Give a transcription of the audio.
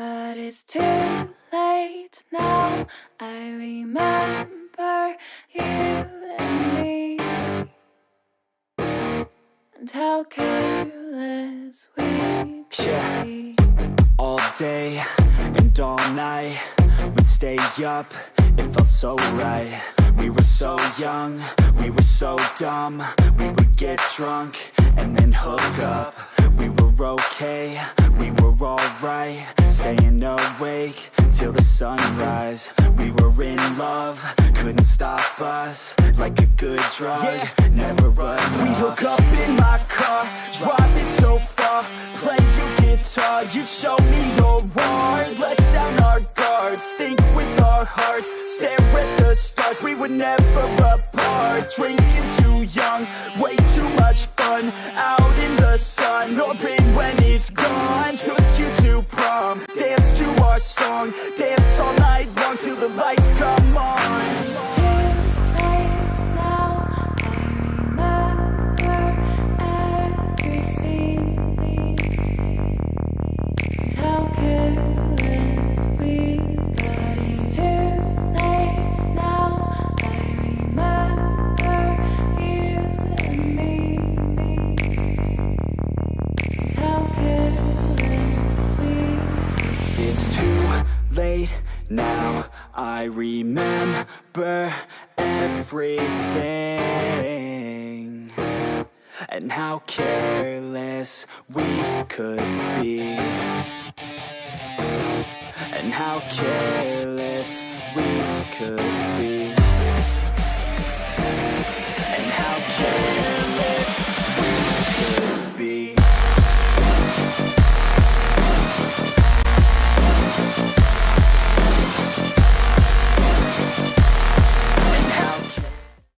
But it's too late now. I remember you and me, and how careless we could be. All day and all night, we'd stay up, it felt so right. We were so young, we were so dumb. We would get drunk and then hook up. We were okay, we were alright, staying awake till the sunrise. We were in love, couldn't stop us, like a good drug, never enough. We'd hook up in my car, driving so far, play your guitar, you'd show me your art, let down our guards, think with our hearts, stare at the stars. We were never apart, drinking too young, way too much fun, out in the sun, or pain when it's gone. Took you to prom, dance to our song, dance all night long till the lights come on. It's too late now. I remember everything, and how careless we got. It's too late now. I remember you and me, and how careless we got. It's too late now, I remember everything, and how careless we could be, and how careless we could be.